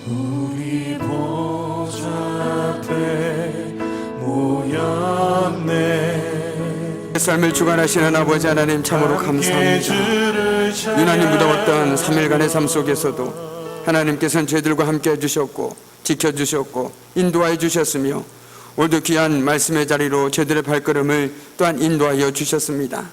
우리 보좌 앞에 모였네. 삶을 주관하시는 아버지 하나님 참으로 감사합니다. 유난히 무더웠던 3일간의 삶 속에서도 하나님께서는 저희들과 함께 해주셨고 지켜주셨고 인도하여 주셨으며 오늘도 귀한 말씀의 자리로 저희들의 발걸음을 또한 인도하여 주셨습니다.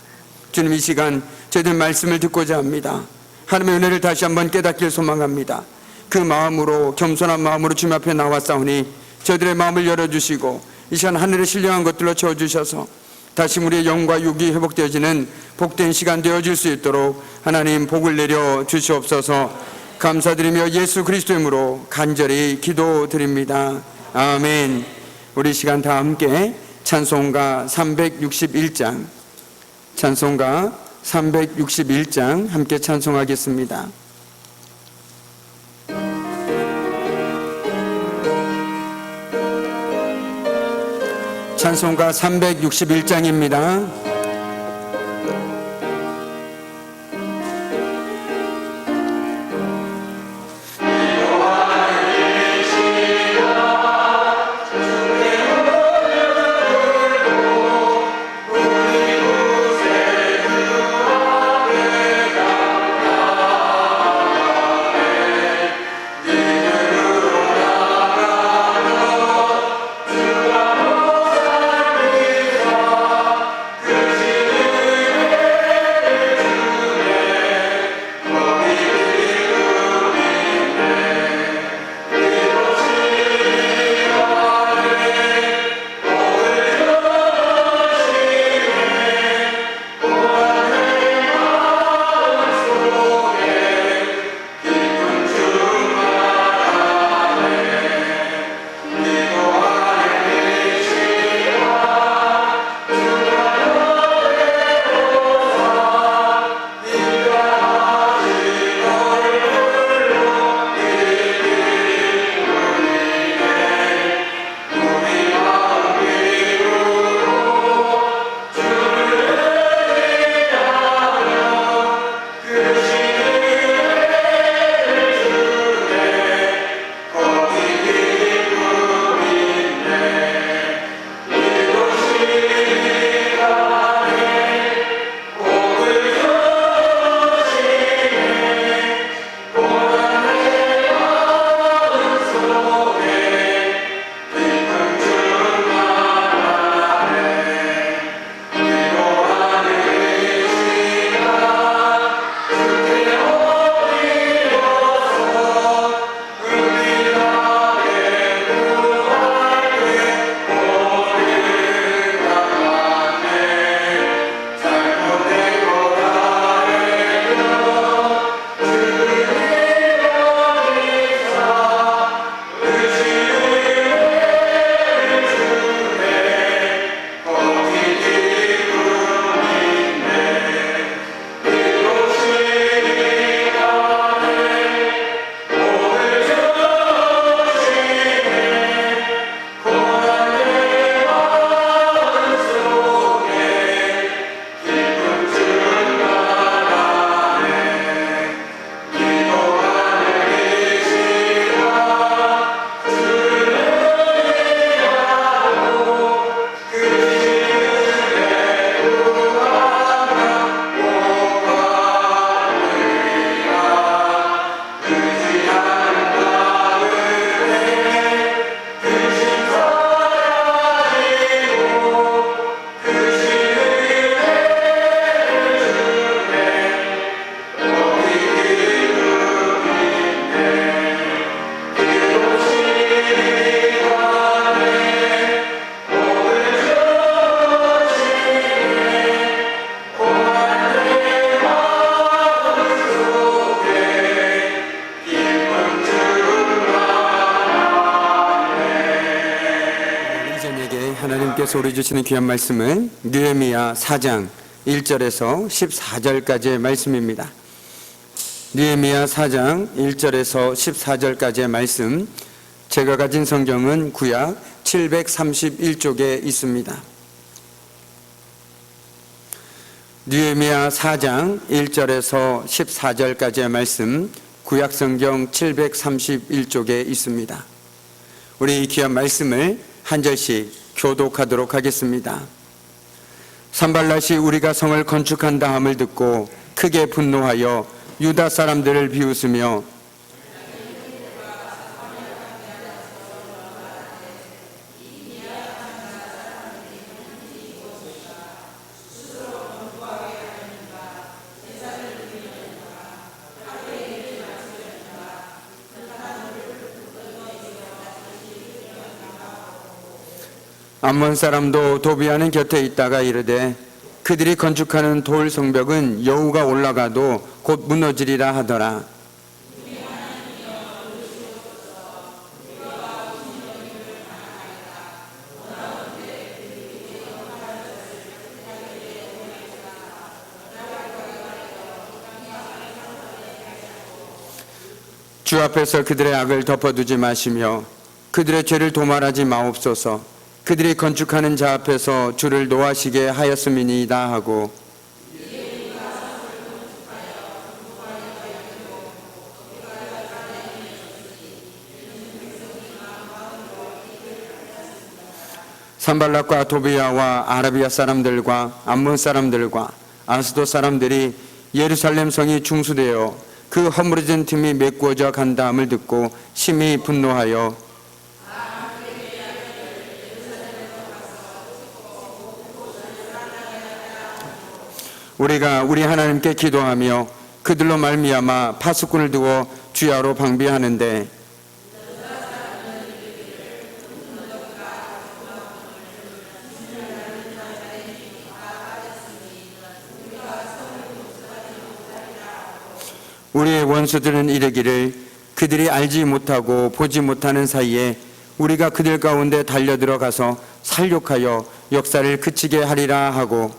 주님, 이 시간 저희들 말씀을 듣고자 합니다. 하나님의 은혜를 다시 한번 깨닫길 소망합니다. 그 마음으로, 겸손한 마음으로 주님 앞에 나왔사오니 저희들의 마음을 열어주시고 이 시간 하늘의 신령한 것들로 채워주셔서 다시 우리의 영과 육이 회복되어지는 복된 시간 되어질 수 있도록 하나님 복을 내려 주시옵소서. 감사드리며 예수 그리스도 이름으로 간절히 기도드립니다. 아멘. 우리 시간 다 함께 찬송가 361장, 찬송가 361장 함께 찬송하겠습니다. 찬송가 361장입니다. 소리 주시는 귀한 말씀은 느헤미야 4장 1절에서 14절까지의 말씀입니다. 느헤미야 4장 1절에서 14절까지의 말씀, 제가 가진 성경은 구약 731쪽에 있습니다. 느헤미야 4장 1절에서 14절까지의 말씀, 구약성경 731쪽에 있습니다. 우리 이 귀한 말씀을 한 절씩 교독하도록 하겠습니다. 산발랏이 우리가 성을 건축한다 함을 듣고 크게 분노하여 유다 사람들을 비웃으며 암몬 사람도 도비아는 곁에 있다가 이르되 그들이 건축하는 돌 성벽은 여우가 올라가도 곧 무너지리라 하더라. 주 앞에서 그들의 악을 덮어두지 마시며 그들의 죄를 도말하지 마옵소서. 그들이 건축하는 자 앞에서 주를 노하시게 하였음이니이다 하고 산발랏과 도비아와 아라비아 사람들과 암몬 사람들과 아스도 사람들이 예루살렘 성이 중수되어 그 허물어진 틈이 메꾸어져 간다함을 듣고 심히 분노하여 우리가 우리 하나님께 기도하며 그들로 말미암아 파수꾼을 두어 주야로 방비하는데 우리의 원수들은 이르기를 그들이 알지 못하고 보지 못하는 사이에 우리가 그들 가운데 달려들어가서 살육하여 역사를 그치게 하리라 하고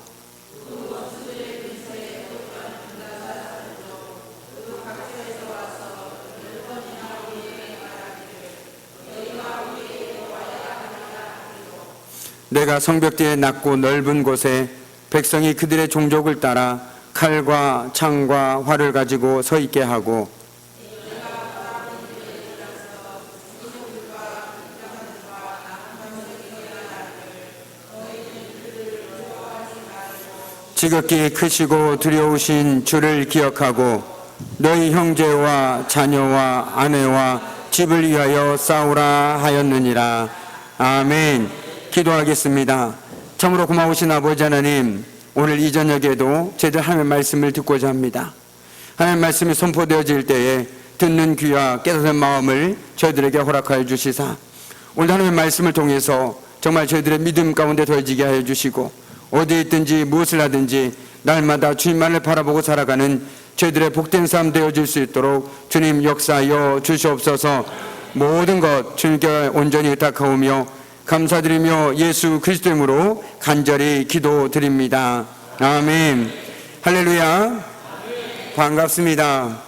내가 성벽 뒤에 낮고 넓은 곳에 백성이 그들의 종족을 따라 칼과 창과 활을 가지고 서 있게 하고 지극히 크시고 두려우신 주를 기억하고 너희 형제와 자녀와 아내와 집을 위하여 싸우라 하였느니라. 아멘. 기도하겠습니다. 참으로 고마우신 아버지 하나님, 오늘 이 저녁에도 저희들 하나님의 말씀을 듣고자 합니다. 하나님의 말씀이 선포되어질 때에 듣는 귀와 깨닫는 마음을 저희들에게 허락하여 주시사 오늘 하나님의 말씀을 통해서 정말 저희들의 믿음 가운데 더해지게 하여 주시고 어디에 있든지 무엇을 하든지 날마다 주님만을 바라보고 살아가는 저희들의 복된 삶 되어질 수 있도록 주님 역사하여 주시옵소서. 모든 것 주님께 온전히 의탁하오며 감사드리며 예수 그리스도 이름으로 간절히 기도드립니다. 아멘. 할렐루야. 반갑습니다.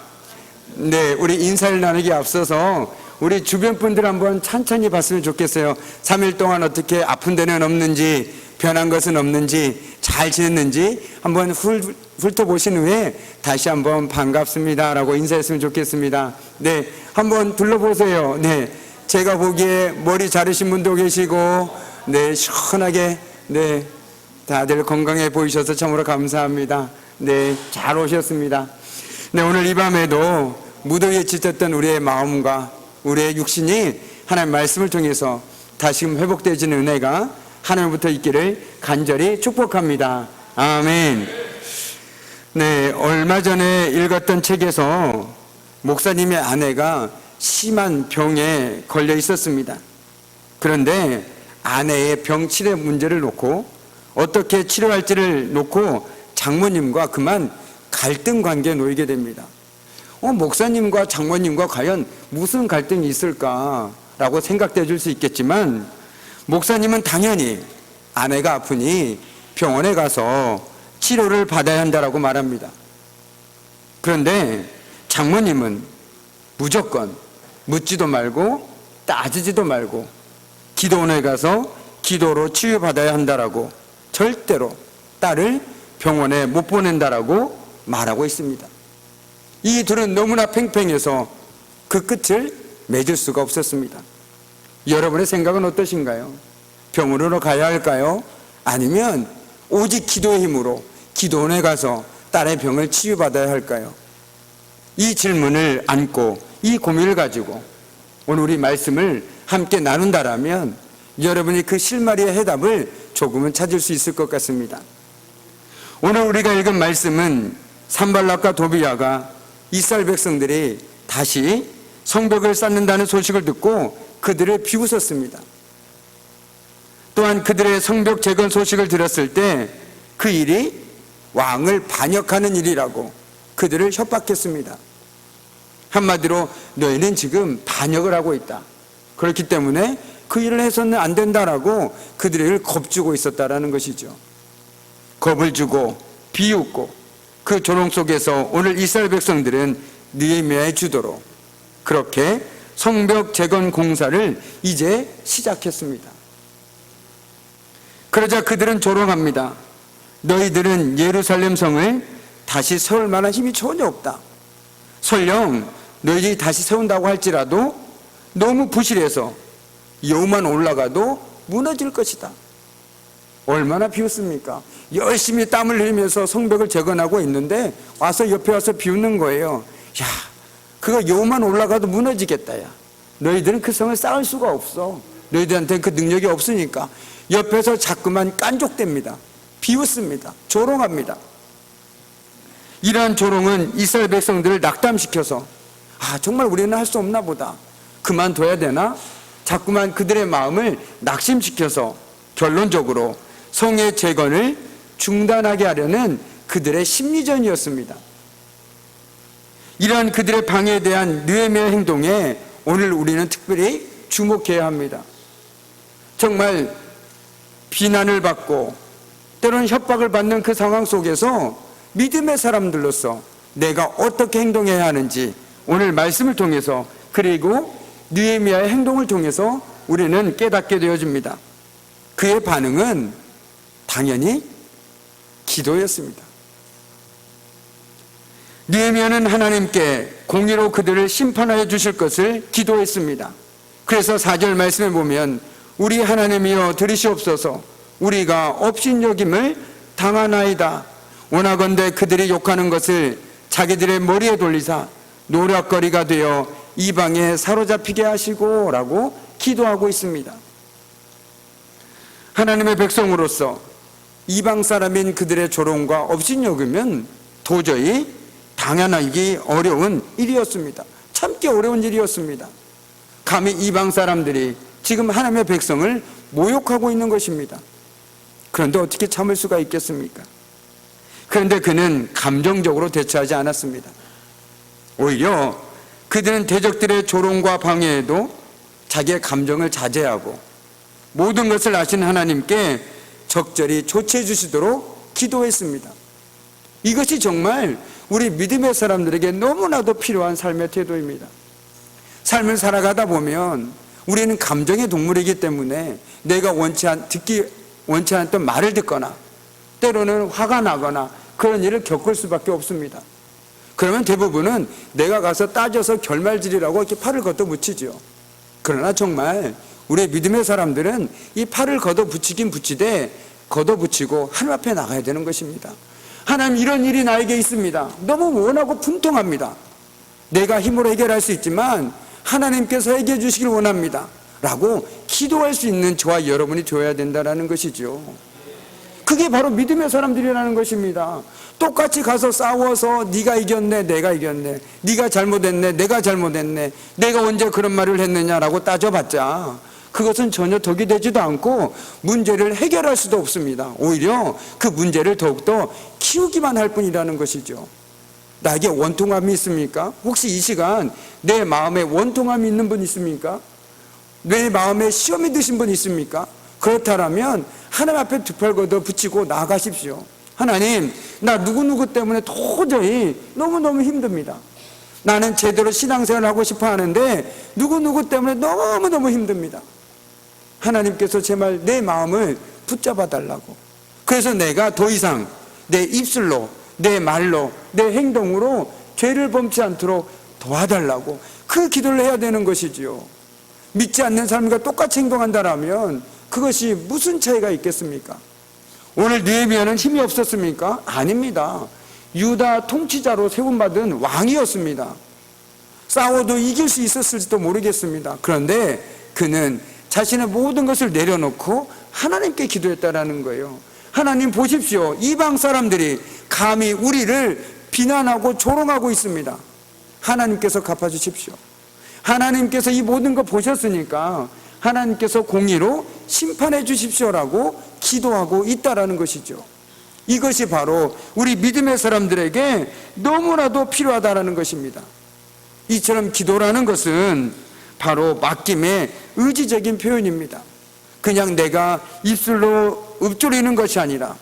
네, 우리 인사를 나누기 앞서서 우리 주변 분들 한번 천천히 봤으면 좋겠어요. 3일 동안 어떻게 아픈 데는 없는지, 변한 것은 없는지, 잘 지냈는지 한번 훑어보신 후에 다시 한번 반갑습니다 라고 인사했으면 좋겠습니다. 네, 한번 둘러보세요. 네, 제가 보기에 머리 자르신 분도 계시고, 네, 시원하게, 네, 다들 건강해 보이셔서 참으로 감사합니다. 네, 잘 오셨습니다. 네, 오늘 이 밤에도 무더위에 지쳤던 우리의 마음과 우리의 육신이 하나님의 말씀을 통해서 다시금 회복되어지는 은혜가 하나님부터 있기를 간절히 축복합니다. 아멘. 네, 얼마 전에 읽었던 책에서 목사님의 아내가 심한 병에 걸려 있었습니다. 그런데 아내의 병 치료 문제를 놓고 어떻게 치료할지를 놓고 장모님과 그만 갈등 관계에 놓이게 됩니다. 목사님과 장모님과 과연 무슨 갈등이 있을까라고 생각돼 줄 수 있겠지만 목사님은 당연히 아내가 아프니 병원에 가서 치료를 받아야 한다라고 말합니다. 그런데 장모님은 무조건 묻지도 말고 따지지도 말고 기도원에 가서 기도로 치유받아야 한다라고 절대로 딸을 병원에 못 보낸다라고 말하고 있습니다. 이 둘은 너무나 팽팽해서 그 끝을 맺을 수가 없었습니다. 여러분의 생각은 어떠신가요? 병원으로 가야 할까요? 아니면 오직 기도의 힘으로 기도원에 가서 딸의 병을 치유받아야 할까요? 이 질문을 안고 이 고민을 가지고 오늘 우리 말씀을 함께 나눈다라면 여러분이 그 실마리의 해답을 조금은 찾을 수 있을 것 같습니다. 오늘 우리가 읽은 말씀은 산발락과 도비야가 이스라엘 백성들이 다시 성벽을 쌓는다는 소식을 듣고 그들을 비웃었습니다. 또한 그들의 성벽 재건 소식을 들었을 때 그 일이 왕을 반역하는 일이라고 그들을 협박했습니다. 한마디로 너희는 지금 반역을 하고 있다. 그렇기 때문에 그 일을 해서는 안 된다라고 그들을 겁주고 있었다라는 것이죠. 겁을 주고 비웃고 그 조롱 속에서 오늘 이스라엘 백성들은 느헤미야의 주도로 그렇게 성벽 재건 공사를 이제 시작했습니다. 그러자 그들은 조롱합니다. 너희들은 예루살렘 성을 다시 세울 만한 힘이 전혀 없다. 설령 너희들이 다시 세운다고 할지라도 너무 부실해서 여우만 올라가도 무너질 것이다. 얼마나 비웃습니까? 열심히 땀을 흘리면서 성벽을 재건하고 있는데 와서 옆에 와서 비웃는 거예요. 야, 그거 여우만 올라가도 무너지겠다. 야, 너희들은 그 성을 쌓을 수가 없어. 너희들한테 그 능력이 없으니까. 옆에서 자꾸만 깐족됩니다. 비웃습니다. 조롱합니다. 이러한 조롱은 이스라엘 백성들을 낙담시켜서 정말 우리는 할 수 없나 보다. 그만둬야 되나? 자꾸만 그들의 마음을 낙심시켜서 결론적으로 성의 재건을 중단하게 하려는 그들의 심리전이었습니다. 이러한 그들의 방해에 대한 느헤미야 행동에 오늘 우리는 특별히 주목해야 합니다. 정말 비난을 받고 때로는 협박을 받는 그 상황 속에서 믿음의 사람들로서 내가 어떻게 행동해야 하는지 오늘 말씀을 통해서 그리고 느헤미야의 행동을 통해서 우리는 깨닫게 되어집니다. 그의 반응은 당연히 기도였습니다. 느헤미야는 하나님께 공의로 그들을 심판하여 주실 것을 기도했습니다. 그래서 4절 말씀에 보면 우리 하나님이여 들으시옵소서 우리가 업신여김을 당하나이다. 원하건대 그들이 욕하는 것을 자기들의 머리에 돌리사 노략거리가 되어 이방에 사로잡히게 하시고 라고 기도하고 있습니다. 하나님의 백성으로서 이방 사람인 그들의 조롱과 업신여김은 도저히 당연하기 어려운 일이었습니다. 참기 어려운 일이었습니다. 감히 이방 사람들이 지금 하나님의 백성을 모욕하고 있는 것입니다. 그런데 어떻게 참을 수가 있겠습니까? 그런데 그는 감정적으로 대처하지 않았습니다. 오히려 그들은 대적들의 조롱과 방해에도 자기의 감정을 자제하고 모든 것을 아신 하나님께 적절히 조치해 주시도록 기도했습니다. 이것이 정말 우리 믿음의 사람들에게 너무나도 필요한 삶의 태도입니다. 삶을 살아가다 보면 우리는 감정의 동물이기 때문에 내가 듣기 원치 않았던 말을 듣거나 때로는 화가 나거나 그런 일을 겪을 수밖에 없습니다. 그러면 대부분은 내가 가서 따져서 결말지리라고 이렇게 팔을 걷어붙이죠. 그러나 정말 우리 믿음의 사람들은 이 팔을 걷어붙이긴 붙이되 걷어붙이고 하나님 앞에 나가야 되는 것입니다. 하나님 이런 일이 나에게 있습니다. 너무 원하고 분통합니다. 내가 힘으로 해결할 수 있지만 하나님께서 해결해 주시길 원합니다. 라고 기도할 수 있는 저와 여러분이 되어야 된다는 것이죠. 그게 바로 믿음의 사람들이라는 것입니다. 똑같이 가서 싸워서 네가 이겼네 내가 이겼네 네가 잘못했네 내가 잘못했네 내가 언제 그런 말을 했느냐라고 따져봤자 그것은 전혀 덕이 되지도 않고 문제를 해결할 수도 없습니다. 오히려 그 문제를 더욱더 키우기만 할 뿐이라는 것이죠. 나에게 원통함이 있습니까? 혹시 이 시간 내 마음에 원통함이 있는 분 있습니까? 내 마음에 시험이 드신 분 있습니까? 그렇다면 하나님 앞에 두 팔 걷어 붙이고 나아가십시오. 하나님, 나 누구누구 때문에 도저히 너무너무 힘듭니다. 나는 제대로 신앙생활을 하고 싶어 하는데 누구누구 때문에 너무너무 힘듭니다. 하나님께서 제발 내 마음을 붙잡아 달라고. 그래서 내가 더 이상 내 입술로 내 말로 내 행동으로 죄를 범치 않도록 도와달라고 그 기도를 해야 되는 것이지요. 믿지 않는 사람과 똑같이 행동한다면 그것이 무슨 차이가 있겠습니까? 오늘 느헤미야는 힘이 없었습니까? 아닙니다. 유다 통치자로 세움받은 왕이었습니다. 싸워도 이길 수 있었을지도 모르겠습니다. 그런데 그는 자신의 모든 것을 내려놓고 하나님께 기도했다라는 거예요. 하나님 보십시오. 이방 사람들이 감히 우리를 비난하고 조롱하고 있습니다. 하나님께서 갚아주십시오. 하나님께서 이 모든 거 보셨으니까 하나님께서 공의로 심판해 주십시오라고 기도하고 있다라는 것이죠. 이것이 바로 우리 믿음의 사람들에게 너무나도 필요하다라는 것입니다. 이처럼 기도라는 것은 바로 맡김의 의지적인 표현입니다. 그냥 내가 입술로 읊조리는 것이 아니라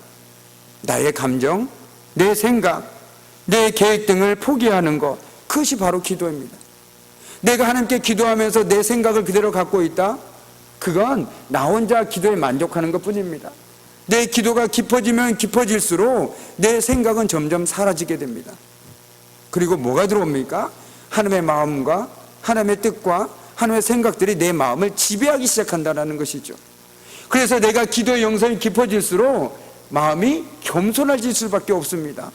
나의 감정, 내 생각, 내 계획 등을 포기하는 것, 그것이 바로 기도입니다. 내가 하나님께 기도하면서 내 생각을 그대로 갖고 있다? 그건 나 혼자 기도에 만족하는 것 뿐입니다. 내 기도가 깊어지면 깊어질수록 내 생각은 점점 사라지게 됩니다. 그리고 뭐가 들어옵니까? 하나님의 마음과 하나님의 뜻과 하나님의 생각들이 내 마음을 지배하기 시작한다는 것이죠. 그래서 내가 기도의 영성이 깊어질수록 마음이 겸손해질 수밖에 없습니다.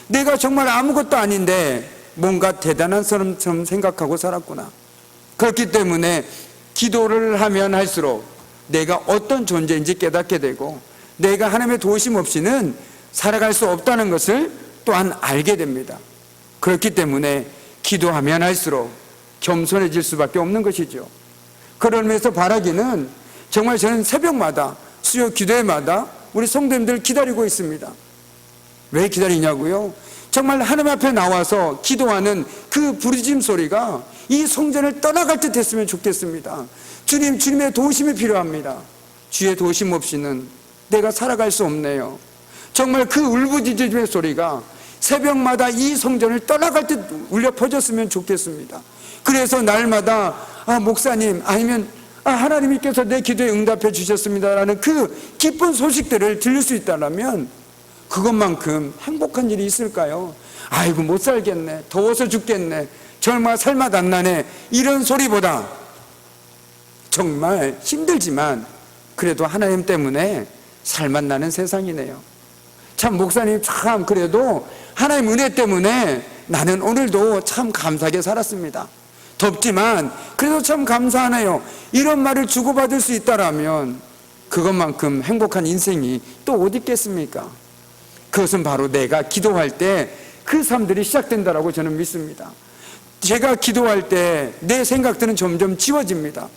내가 정말 아무것도 아닌데 뭔가 대단한 사람처럼 생각하고 살았구나. 그렇기 때문에 기도를 하면 할수록 내가 어떤 존재인지 깨닫게 되고 내가 하나님의 도우심 없이는 살아갈 수 없다는 것을 또한 알게 됩니다. 그렇기 때문에 기도하면 할수록 겸손해질 수밖에 없는 것이죠. 그러면서 바라기는 정말 저는 새벽마다 수요 기도회마다 우리 성도님들 기다리고 있습니다. 왜 기다리냐고요? 정말 하나님 앞에 나와서 기도하는 그 부르짖음 소리가 이 성전을 떠나갈 듯 했으면 좋겠습니다. 주님, 주님의 도우심이 필요합니다. 주의 도우심 없이는 내가 살아갈 수 없네요. 정말 그 울부짖음의 소리가 새벽마다 이 성전을 떠나갈 듯 울려 퍼졌으면 좋겠습니다. 그래서 날마다 목사님 아니면 하나님께서 내 기도에 응답해 주셨습니다라는 그 기쁜 소식들을 들을 수 있다면 그것만큼 행복한 일이 있을까요? 아이고 못 살겠네, 더워서 죽겠네, 정말 살맛 안 나네, 이런 소리보다 정말 힘들지만 그래도 하나님 때문에 살맛 나는 세상이네요. 참 목사님 참 그래도 하나님 은혜 때문에 나는 오늘도 참 감사하게 살았습니다. 덥지만 그래도 참 감사하네요. 이런 말을 주고받을 수 있다라면 그것만큼 행복한 인생이 또 어디 있겠습니까? 그것은 바로 내가 기도할 때 그 삶들이 시작된다라고 저는 믿습니다. 제가 기도할 때 내 생각들은 점점 지워집니다.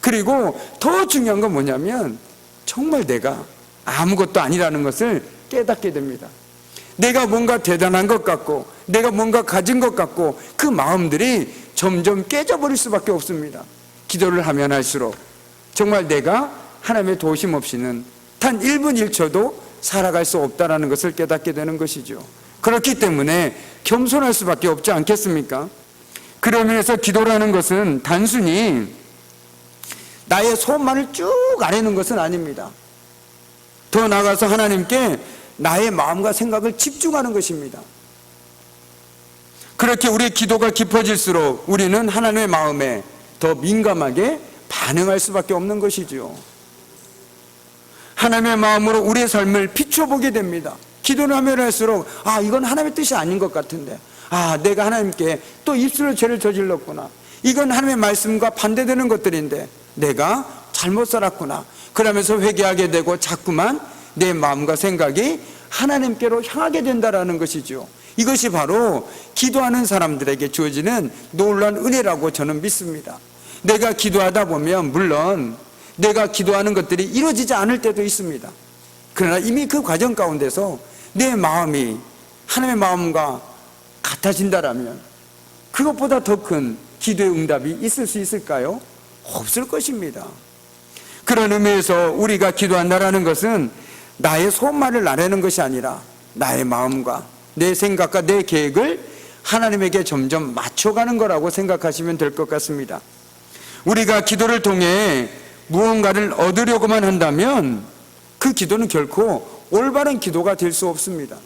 그리고 더 중요한 건 뭐냐면 정말 내가 아무것도 아니라는 것을 깨닫게 됩니다. 내가 뭔가 대단한 것 같고 내가 뭔가 가진 것 같고 그 마음들이 점점 깨져버릴 수밖에 없습니다. 기도를 하면 할수록 정말 내가 하나님의 도우심 없이는 단 1분 1초도 살아갈 수 없다는 것을 깨닫게 되는 것이죠. 그렇기 때문에 겸손할 수밖에 없지 않겠습니까? 그러면서 기도라는 것은 단순히 나의 소원만을 쭉 아뢰는 것은 아닙니다. 더 나아가서 하나님께 나의 마음과 생각을 집중하는 것입니다. 그렇게 우리의 기도가 깊어질수록 우리는 하나님의 마음에 더 민감하게 반응할 수밖에 없는 것이죠. 하나님의 마음으로 우리의 삶을 비춰보게 됩니다. 기도를 하면 할수록 이건 하나님의 뜻이 아닌 것 같은데 내가 하나님께 또 입술로 죄를 저질렀구나, 이건 하나님의 말씀과 반대되는 것들인데 내가 잘못 살았구나, 그러면서 회개하게 되고 자꾸만 내 마음과 생각이 하나님께로 향하게 된다라는 것이죠. 이것이 바로 기도하는 사람들에게 주어지는 놀라운 은혜라고 저는 믿습니다. 내가 기도하다 보면 물론 내가 기도하는 것들이 이루어지지 않을 때도 있습니다. 그러나 이미 그 과정 가운데서 내 마음이 하나님의 마음과 같아진다라면 그것보다 더 큰 기도의 응답이 있을 수 있을까요? 없을 것입니다. 그런 의미에서 우리가 기도한다라는 것은 나의 소원만을 아뢰는 것이 아니라 나의 마음과 내 생각과 내 계획을 하나님에게 점점 맞춰가는 거라고 생각하시면 될 것 같습니다. 우리가 기도를 통해 무언가를 얻으려고만 한다면 그 기도는 결코 올바른 기도가 될 수 없습니다.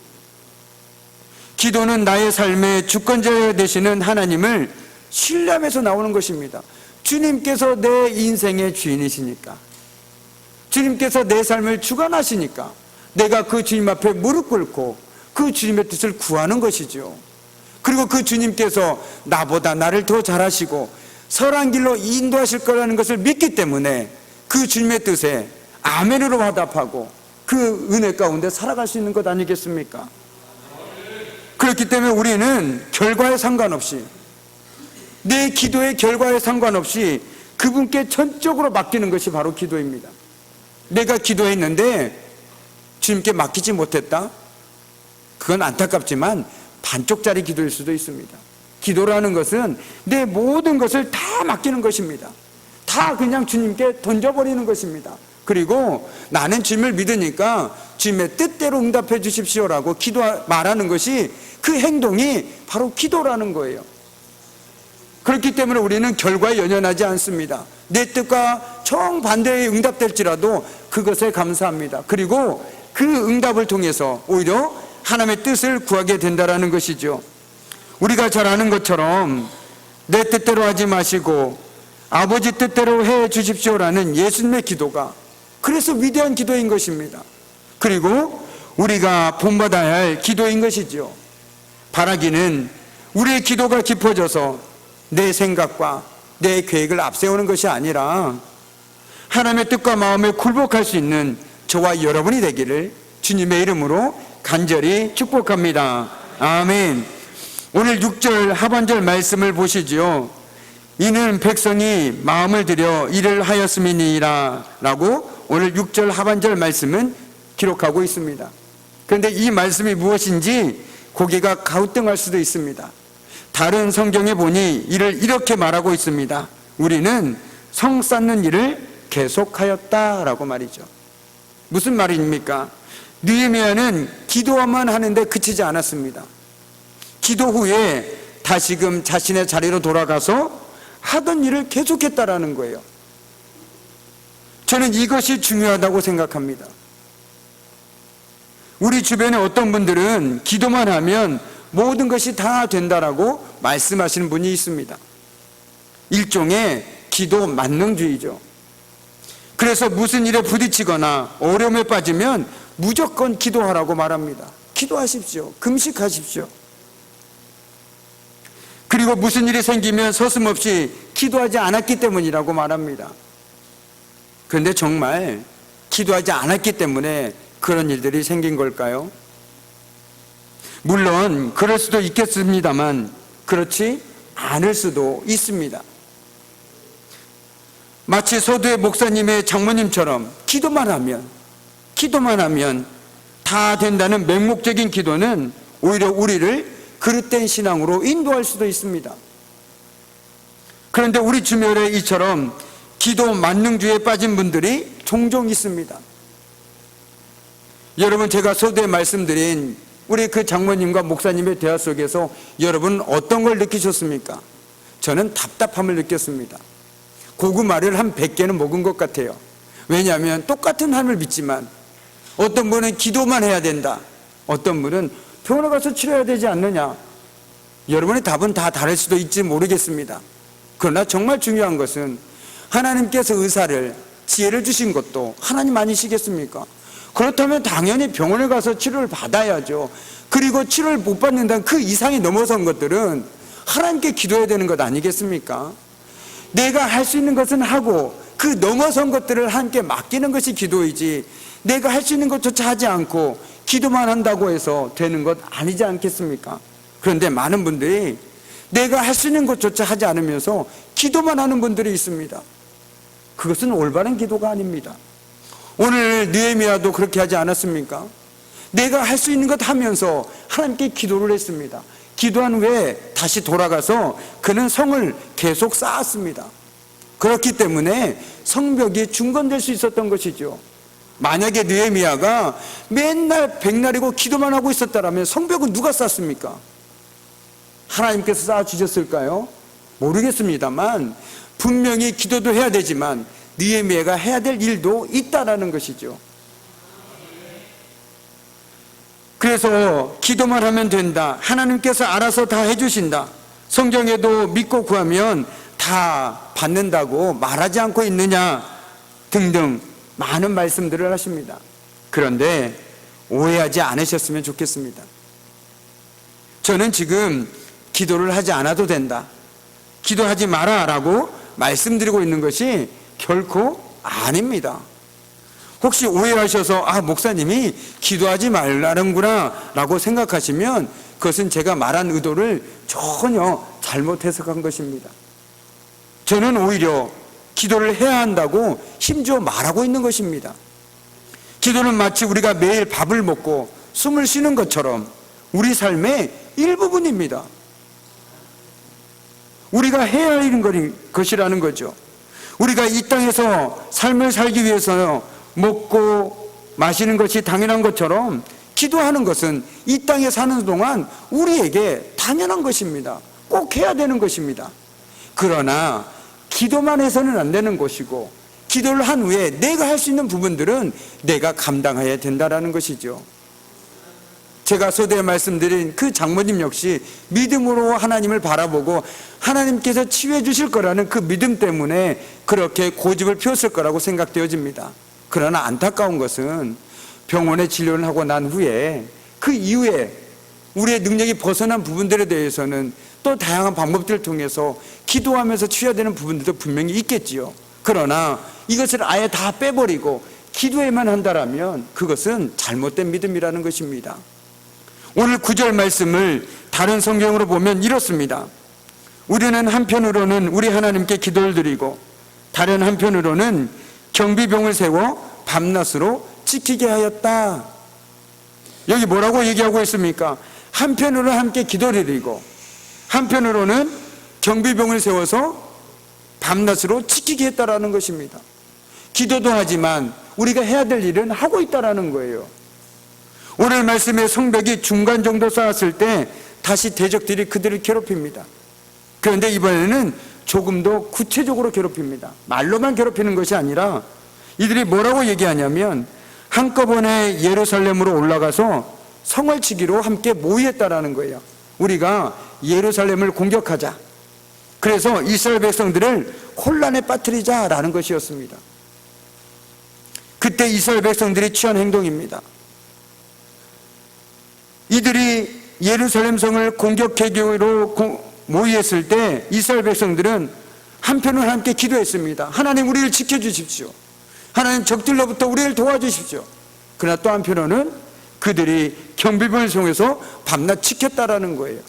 기도는 나의 삶의 주권자 되시는 하나님을 신뢰하면서 나오는 것입니다. 주님께서 내 인생의 주인이시니까, 주님께서 내 삶을 주관하시니까 내가 그 주님 앞에 무릎 꿇고 그 주님의 뜻을 구하는 것이죠. 그리고 그 주님께서 나보다 나를 더 잘하시고 선한 길로 인도하실 거라는 것을 믿기 때문에 그 주님의 뜻에 아멘으로 화답하고 그 은혜 가운데 살아갈 수 있는 것 아니겠습니까? 그렇기 때문에 우리는 결과에 상관없이, 내 기도의 결과에 상관없이 그분께 전적으로 맡기는 것이 바로 기도입니다. 내가 기도했는데 주님께 맡기지 못했다? 그건 안타깝지만 반쪽짜리 기도일 수도 있습니다. 기도라는 것은 내 모든 것을 다 맡기는 것입니다. 다 그냥 주님께 던져버리는 것입니다. 그리고 나는 주님을 믿으니까 주님의 뜻대로 응답해 주십시오라고 말하는 것이, 그 행동이 바로 기도라는 거예요. 그렇기 때문에 우리는 결과에 연연하지 않습니다. 내 뜻과 정반대의 응답될지라도 그것에 감사합니다. 그리고 그 응답을 통해서 오히려 하나님의 뜻을 구하게 된다는 것이죠. 우리가 잘 아는 것처럼 내 뜻대로 하지 마시고 아버지 뜻대로 해 주십시오라는 예수님의 기도가 그래서 위대한 기도인 것입니다. 그리고 우리가 본받아야 할 기도인 것이죠. 바라기는 우리의 기도가 깊어져서 내 생각과 내 계획을 앞세우는 것이 아니라 하나님의 뜻과 마음에 굴복할 수 있는 저와 여러분이 되기를 주님의 이름으로 간절히 축복합니다. 아멘. 오늘 6절 하반절 말씀을 보시지요. 이는 백성이 마음을 들여 일을 하였음이니라 라고 오늘 6절 하반절 말씀은 기록하고 있습니다. 그런데 이 말씀이 무엇인지 고개가 가우뚱할 수도 있습니다. 다른 성경에 보니 이를 이렇게 말하고 있습니다. 우리는 성 쌓는 일을 계속하였다라고 말이죠. 무슨 말입니까? 느헤미야는 기도만 하는데 그치지 않았습니다. 기도 후에 다시금 자신의 자리로 돌아가서 하던 일을 계속했다라는 거예요. 저는 이것이 중요하다고 생각합니다. 우리 주변에 어떤 분들은 기도만 하면 모든 것이 다 된다라고 말씀하시는 분이 있습니다. 일종의 기도 만능주의죠. 그래서 무슨 일에 부딪히거나 어려움에 빠지면 무조건 기도하라고 말합니다. 기도하십시오. 금식하십시오. 그리고 무슨 일이 생기면 서슴없이 기도하지 않았기 때문이라고 말합니다. 그런데 정말 기도하지 않았기 때문에 그런 일들이 생긴 걸까요? 물론 그럴 수도 있겠습니다만 그렇지 않을 수도 있습니다. 마치 서두에 목사님의 장모님처럼 기도만 하면 다 된다는 맹목적인 기도는 오히려 우리를 그릇된 신앙으로 인도할 수도 있습니다. 그런데 우리 주변에 이처럼 기도 만능주의에 빠진 분들이 종종 있습니다. 여러분, 제가 서두에 말씀드린 우리 그 장모님과 목사님의 대화 속에서 여러분 어떤 걸 느끼셨습니까? 저는 답답함을 느꼈습니다. 고구마를 한 100개는 먹은 것 같아요. 왜냐하면 똑같은 하나님을 믿지만 어떤 분은 기도만 해야 된다, 어떤 분은 병원에 가서 치료해야 되지 않느냐. 여러분의 답은 다 다를 수도 있지 모르겠습니다. 그러나 정말 중요한 것은 하나님께서 의사를, 지혜를 주신 것도 하나님 아니시겠습니까? 그렇다면 당연히 병원에 가서 치료를 받아야죠. 그리고 치료를 못 받는다는 그 이상이 넘어선 것들은 하나님께 기도해야 되는 것 아니겠습니까? 내가 할 수 있는 것은 하고 그 넘어선 것들을 하나님께 맡기는 것이 기도이지, 내가 할 수 있는 것조차 하지 않고 기도만 한다고 해서 되는 것 아니지 않겠습니까? 그런데 많은 분들이 내가 할 수 있는 것조차 하지 않으면서 기도만 하는 분들이 있습니다. 그것은 올바른 기도가 아닙니다. 오늘 느헤미야도 그렇게 하지 않았습니까? 내가 할 수 있는 것 하면서 하나님께 기도를 했습니다. 기도한 후에 다시 돌아가서 그는 성을 계속 쌓았습니다. 그렇기 때문에 성벽이 중건될 수 있었던 것이죠. 만약에 느헤미야가 맨날 백날이고 기도만 하고 있었다면 성벽은 누가 쌓습니까? 하나님께서 쌓아주셨을까요? 모르겠습니다만 분명히 기도도 해야 되지만 느헤미야가 해야 될 일도 있다라는 것이죠. 그래서 기도만 하면 된다, 하나님께서 알아서 다 해주신다, 성경에도 믿고 구하면 다 받는다고 말하지 않고 있느냐 등등 많은 말씀들을 하십니다. 그런데 오해하지 않으셨으면 좋겠습니다. 저는 지금 기도를 하지 않아도 된다, 기도하지 마라 라고 말씀드리고 있는 것이 결코 아닙니다. 혹시 오해하셔서 목사님이 기도하지 말라는구나 라고 생각하시면 그것은 제가 말한 의도를 전혀 잘못 해석한 것입니다. 저는 오히려 기도를 해야 한다고 힘주어 말하고 있는 것입니다. 기도는 마치 우리가 매일 밥을 먹고 숨을 쉬는 것처럼 우리 삶의 일부분입니다. 우리가 해야 하는 것이라는 거죠. 우리가 이 땅에서 삶을 살기 위해서 먹고 마시는 것이 당연한 것처럼 기도하는 것은 이 땅에 사는 동안 우리에게 당연한 것입니다. 꼭 해야 되는 것입니다. 그러나 기도만 해서는 안 되는 것이고, 기도를 한 후에 내가 할 수 있는 부분들은 내가 감당해야 된다는 것이죠. 제가 서두에 말씀드린 그 장모님 역시 믿음으로 하나님을 바라보고 하나님께서 치유해 주실 거라는 그 믿음 때문에 그렇게 고집을 피웠을 거라고 생각되어집니다. 그러나 안타까운 것은 병원에 진료를 하고 난 후에 그 이후에 우리의 능력이 벗어난 부분들에 대해서는 또 다양한 방법들을 통해서 기도하면서 치유되는 부분들도 분명히 있겠지요. 그러나 이것을 아예 다 빼버리고 기도에만 한다라면 그것은 잘못된 믿음이라는 것입니다. 오늘 9절 말씀을 다른 성경으로 보면 이렇습니다. 우리는 한편으로는 우리 하나님께 기도를 드리고 다른 한편으로는 경비병을 세워 밤낮으로 지키게 하였다. 여기 뭐라고 얘기하고 있습니까? 한편으로는 함께 기도를 드리고 한편으로는 경비병을 세워서 밤낮으로 지키게 했다라는 것입니다. 기도도 하지만 우리가 해야 될 일은 하고 있다라는 거예요. 오늘 말씀의 성벽이 중간 정도 쌓았을 때 다시 대적들이 그들을 괴롭힙니다. 그런데 이번에는 조금 더 구체적으로 괴롭힙니다. 말로만 괴롭히는 것이 아니라 이들이 뭐라고 얘기하냐면 한꺼번에 예루살렘으로 올라가서 성을 치기로 함께 모의했다라는 거예요. 우리가 예루살렘을 공격하자, 그래서 이스라엘 백성들을 혼란에 빠뜨리자라는 것이었습니다. 그때 이스라엘 백성들이 취한 행동입니다. 이들이 예루살렘 성을 공격하기로 모의했을 때 이스라엘 백성들은 한편으로 함께 기도했습니다. 하나님, 우리를 지켜주십시오. 하나님, 적들로부터 우리를 도와주십시오. 그러나 또 한편으로는 그들이 경비병을 통해서 밤낮 지켰다라는 거예요.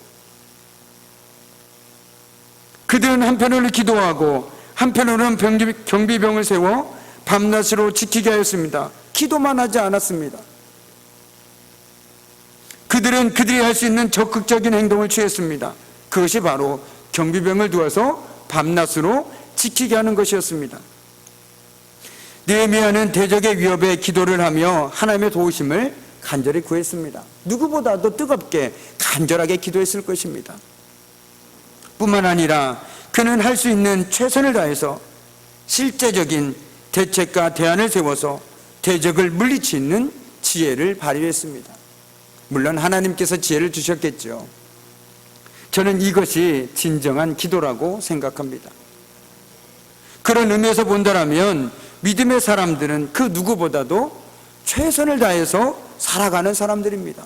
그들은 한편으로 기도하고 한편으로는 경비병을 세워 밤낮으로 지키게 하였습니다. 기도만 하지 않았습니다. 그들은 그들이 할 수 있는 적극적인 행동을 취했습니다. 그것이 바로 경비병을 두어서 밤낮으로 지키게 하는 것이었습니다. 느헤미야는 대적의 위협에 기도를 하며 하나님의 도우심을 간절히 구했습니다. 누구보다도 뜨겁게 간절하게 기도했을 것입니다. 뿐만 아니라 그는 할 수 있는 최선을 다해서 실제적인 대책과 대안을 세워서 대적을 물리치는 지혜를 발휘했습니다. 물론 하나님께서 지혜를 주셨겠죠. 저는 이것이 진정한 기도라고 생각합니다. 그런 의미에서 본다면 믿음의 사람들은 그 누구보다도 최선을 다해서 살아가는 사람들입니다.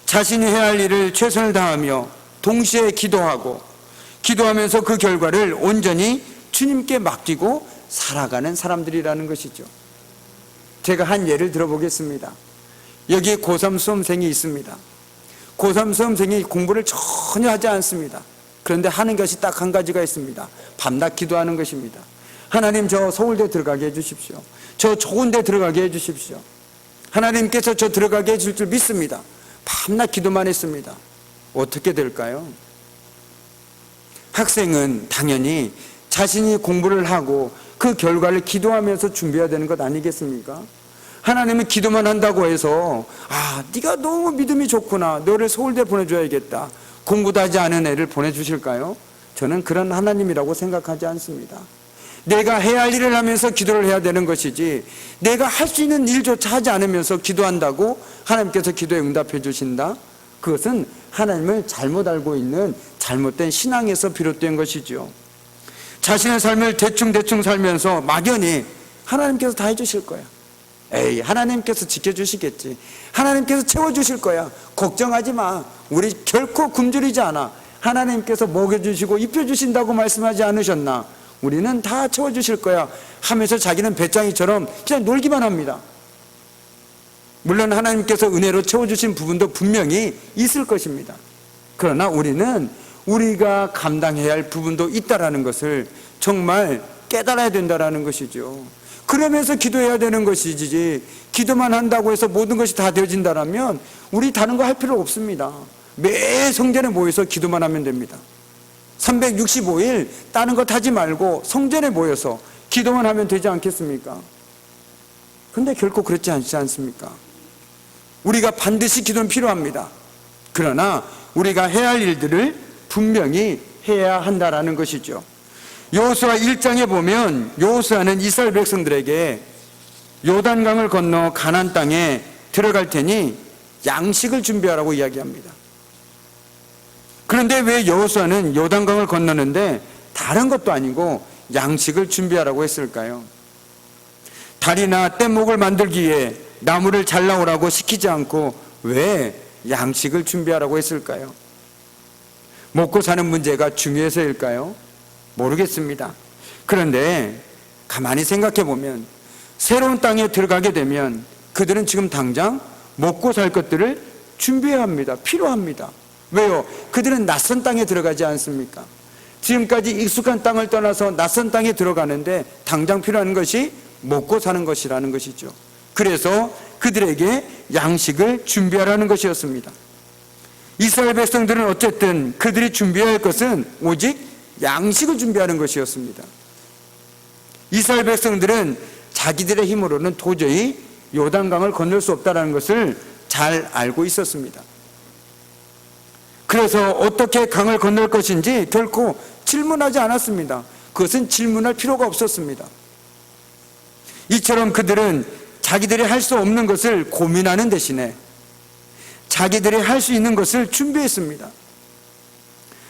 자신이 해야 할 일을 최선을 다하며 동시에 기도하면서 그 결과를 온전히 주님께 맡기고 살아가는 사람들이라는 것이죠. 제가 한 예를 들어보겠습니다. 여기에 고3 수험생이 있습니다. 고3 수험생이 공부를 전혀 하지 않습니다. 그런데 하는 것이 딱 한 가지가 있습니다. 밤낮 기도하는 것입니다. 하나님, 저 서울대 들어가게 해주십시오. 저 좋은 데 들어가게 해주십시오. 하나님께서 저 들어가게 해줄 줄 믿습니다. 밤낮 기도만 했습니다. 어떻게 될까요? 학생은 당연히 자신이 공부를 하고 그 결과를 기도하면서 준비해야 되는 것 아니겠습니까? 하나님은 기도만 한다고 해서 네가 너무 믿음이 좋구나, 너를 서울대 보내줘야겠다, 공부도 하지 않은 애를 보내주실까요? 저는 그런 하나님이라고 생각하지 않습니다. 내가 해야 할 일을 하면서 기도를 해야 되는 것이지, 내가 할 수 있는 일조차 하지 않으면서 기도한다고 하나님께서 기도에 응답해 주신다? 그것은 하나님을 잘못 알고 있는 잘못된 신앙에서 비롯된 것이죠. 자신의 삶을 대충 살면서 막연히 하나님께서 다 해주실 거야. 에이, 하나님께서 지켜주시겠지. 하나님께서 채워주실 거야. 걱정하지 마. 우리 결코 굶주리지 않아. 하나님께서 먹여주시고 입혀주신다고 말씀하지 않으셨나? 우리는 다 채워주실 거야 하면서 자기는 배짱이처럼 그냥 놀기만 합니다. 물론 하나님께서 은혜로 채워주신 부분도 분명히 있을 것입니다. 그러나 우리는 우리가 감당해야 할 부분도 있다라는 것을 정말 깨달아야 된다라는 것이죠. 그러면서 기도해야 되는 것이지, 기도만 한다고 해서 모든 것이 다 되어진다라면 우리 다른 거 할 필요 없습니다. 매 성전에 모여서 기도만 하면 됩니다. 365일 다른 것 하지 말고 성전에 모여서 기도만 하면 되지 않겠습니까? 근데 결코 그렇지 않지 않습니까? 우리가 반드시 기도는 필요합니다. 그러나 우리가 해야 할 일들을 분명히 해야 한다라는 것이죠. 여호수아 1장에 보면 여호수아는 이스라엘 백성들에게 요단강을 건너 가나안 땅에 들어갈 테니 양식을 준비하라고 이야기합니다. 그런데 왜 여호수아는 요단강을 건너는데 다른 것도 아니고 양식을 준비하라고 했을까요? 다리나 뗏목을 만들기 위해 나무를 잘라오라고 시키지 않고 왜 양식을 준비하라고 했을까요? 먹고 사는 문제가 중요해서일까요? 모르겠습니다. 그런데 가만히 생각해 보면 새로운 땅에 들어가게 되면 그들은 지금 당장 먹고 살 것들을 준비해야 합니다. 필요합니다. 왜요? 그들은 낯선 땅에 들어가지 않습니까? 지금까지 익숙한 땅을 떠나서 낯선 땅에 들어가는데 당장 필요한 것이 먹고 사는 것이라는 것이죠. 그래서 그들에게 양식을 준비하라는 것이었습니다. 이스라엘 백성들은 어쨌든 그들이 준비해야 할 것은 오직 양식을 준비하는 것이었습니다. 이스라엘 백성들은 자기들의 힘으로는 도저히 요단강을 건널 수 없다는 것을 잘 알고 있었습니다. 그래서 어떻게 강을 건널 것인지 결코 질문하지 않았습니다. 그것은 질문할 필요가 없었습니다. 이처럼 그들은 자기들이 할 수 없는 것을 고민하는 대신에 자기들이 할 수 있는 것을 준비했습니다.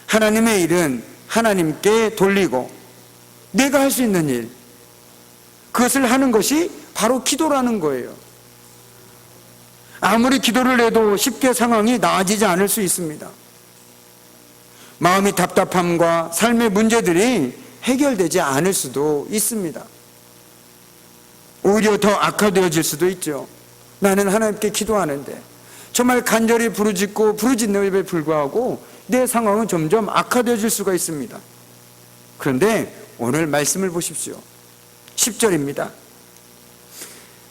하나님의 일은 하나님께 돌리고 내가 할 수 있는 일, 그것을 하는 것이 바로 기도라는 거예요. 아무리 기도를 해도 쉽게 상황이 나아지지 않을 수 있습니다. 마음이 답답함과 삶의 문제들이 해결되지 않을 수도 있습니다. 오히려 더 악화되어질 수도 있죠. 나는 하나님께 기도하는데 정말 간절히 부르짖음에 불구하고 내 상황은 점점 악화되어질 수가 있습니다. 그런데 오늘 말씀을 보십시오. 10절입니다.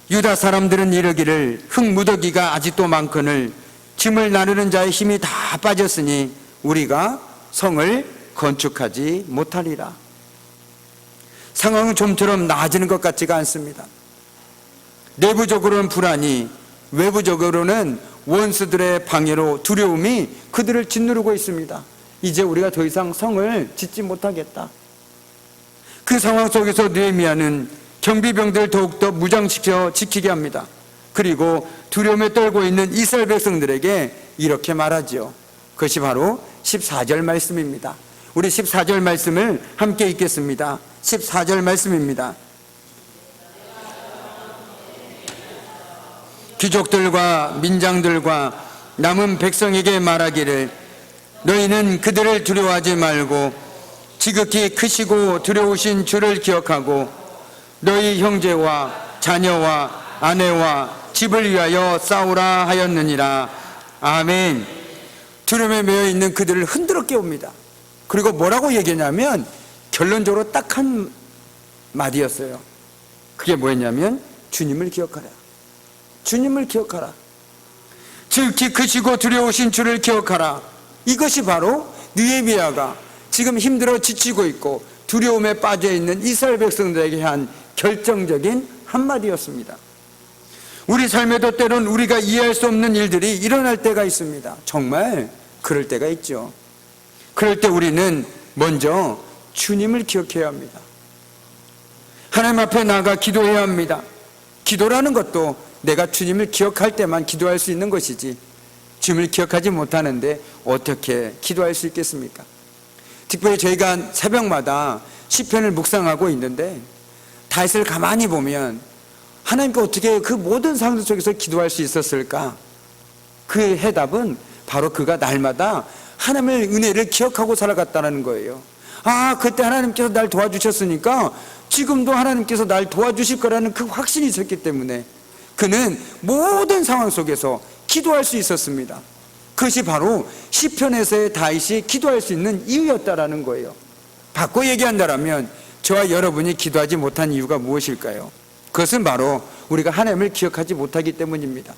유다 사람들은 이르기를 흙무더기가 아직도 많거늘 짐을 나르는 자의 힘이 다 빠졌으니 우리가 성을 건축하지 못하리라. 상황은 좀처럼 나아지는 것 같지가 않습니다. 내부적으로는 불안이, 외부적으로는 원수들의 방해로 두려움이 그들을 짓누르고 있습니다. 이제 우리가 더 이상 성을 짓지 못하겠다. 그 상황 속에서 느헤미야는 경비병들을 더욱더 무장시켜 지키게 합니다. 그리고 두려움에 떨고 있는 이스라엘 백성들에게 이렇게 말하죠. 그것이 바로 14절 말씀입니다. 우리 14절 말씀을 함께 읽겠습니다. 14절 말씀입니다. 귀족들과 민장들과 남은 백성에게 말하기를 너희는 그들을 두려워하지 말고 지극히 크시고 두려우신 주를 기억하고 너희 형제와 자녀와 아내와 집을 위하여 싸우라 하였느니라. 아멘. 두려움에 매여 있는 그들을 흔들어 깨웁니다. 그리고 뭐라고 얘기했냐면 결론적으로 딱 한 말이었어요. 그게 뭐였냐면 주님을 기억하라. 주님을 기억하라. 지극히 크시고 두려우신 주를 기억하라. 이것이 바로 느헤미야가 지금 힘들어 지치고 있고 두려움에 빠져 있는 이스라엘 백성들에게 한 결정적인 한마디였습니다. 우리 삶에도 때론 우리가 이해할 수 없는 일들이 일어날 때가 있습니다. 정말 그럴 때가 있죠. 그럴 때 우리는 먼저 주님을 기억해야 합니다. 하나님 앞에 나아가 기도해야 합니다. 기도라는 것도 내가 주님을 기억할 때만 기도할 수 있는 것이지, 주님을 기억하지 못하는데 어떻게 기도할 수 있겠습니까? 특별히 저희가 새벽마다 시편을 묵상하고 있는데 다윗을 가만히 보면 하나님께 어떻게 그 모든 상황 속에서 기도할 수 있었을까? 그 해답은 바로 그가 날마다 하나님의 은혜를 기억하고 살아갔다는 거예요. 아, 그때 하나님께서 날 도와주셨으니까 지금도 하나님께서 날 도와주실 거라는 그 확신이 있었기 때문에 그는 모든 상황 속에서 기도할 수 있었습니다. 그것이 바로 시편에서의 다윗이 기도할 수 있는 이유였다라는 거예요. 바꿔 얘기한다면 저와 여러분이 기도하지 못한 이유가 무엇일까요? 그것은 바로 우리가 하나님을 기억하지 못하기 때문입니다.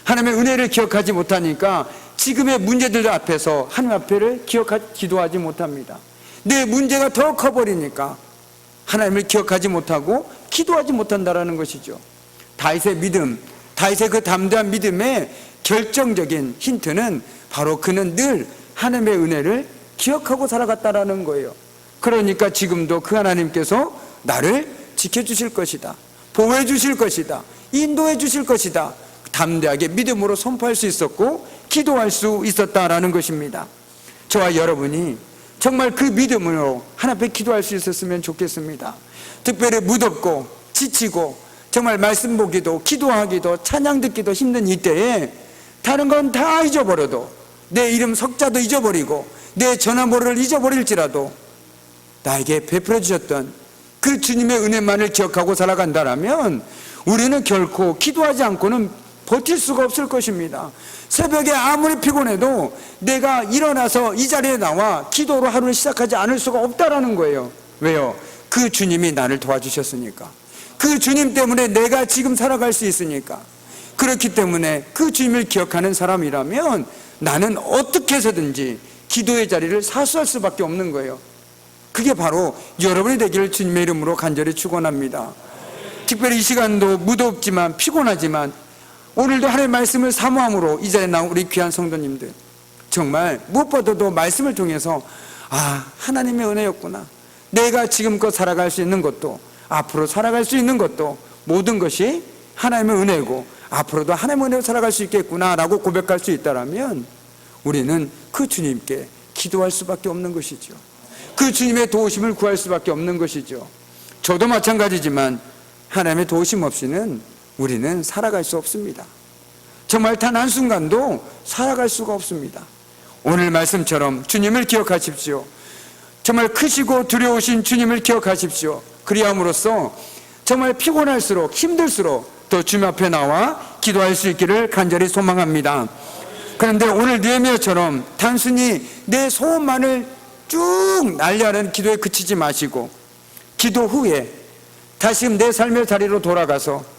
하나님의 은혜를 기억하지 못하니까 지금의 문제들 앞에서 하나님 앞에를 기도하지 못합니다. 내 문제가 더 커버리니까 하나님을 기억하지 못하고 기도하지 못한다는 것이죠. 다윗의 믿음, 다윗의 그 담대한 믿음의 결정적인 힌트는 바로 그는 늘 하나님의 은혜를 기억하고 살아갔다라는 거예요. 그러니까 지금도 그 하나님께서 나를 지켜주실 것이다, 보호해 주실 것이다, 인도해 주실 것이다, 담대하게 믿음으로 선포할 수 있었고 기도할 수 있었다라는 것입니다. 저와 여러분이 정말 그 믿음으로 하나님 앞에 기도할 수 있었으면 좋겠습니다. 특별히 무덥고 지치고 정말 말씀 보기도 기도하기도 찬양 듣기도 힘든 이때에 다른 건 다 잊어버려도, 내 이름 석자도 잊어버리고 내 전화번호를 잊어버릴지라도 나에게 베풀어 주셨던 그 주님의 은혜만을 기억하고 살아간다면 우리는 결코 기도하지 않고는 버틸 수가 없을 것입니다. 새벽에 아무리 피곤해도 내가 일어나서 이 자리에 나와 기도로 하루를 시작하지 않을 수가 없다라는 거예요. 왜요? 그 주님이 나를 도와주셨으니까, 그 주님 때문에 내가 지금 살아갈 수 있으니까. 그렇기 때문에 그 주님을 기억하는 사람이라면 나는 어떻게 해서든지 기도의 자리를 사수할 수밖에 없는 거예요. 그게 바로 여러분이 되기를 주님의 이름으로 간절히 축원합니다. 특별히 이 시간도 무덥지만 피곤하지만 오늘도 하나님의 말씀을 사모함으로 이 자리에 나온 우리 귀한 성도님들, 정말 무엇보다도 말씀을 통해서 하나님의 은혜였구나, 내가 지금껏 살아갈 수 있는 것도 앞으로 살아갈 수 있는 것도 모든 것이 하나님의 은혜고 앞으로도 하나님의 은혜로 살아갈 수 있겠구나 라고 고백할 수 있다면 우리는 그 주님께 기도할 수밖에 없는 것이죠. 그 주님의 도우심을 구할 수밖에 없는 것이죠. 저도 마찬가지지만 하나님의 도우심 없이는 우리는 살아갈 수 없습니다. 정말 단 한순간도 살아갈 수가 없습니다. 오늘 말씀처럼 주님을 기억하십시오. 정말 크시고 두려우신 주님을 기억하십시오. 그리함으로써 정말 피곤할수록 힘들수록 또 주님 앞에 나와 기도할 수 있기를 간절히 소망합니다. 그런데 오늘 느헤미야처럼 단순히 내 소원만을 쭉 날려하는 기도에 그치지 마시고 기도 후에 다시 내 삶의 자리로 돌아가서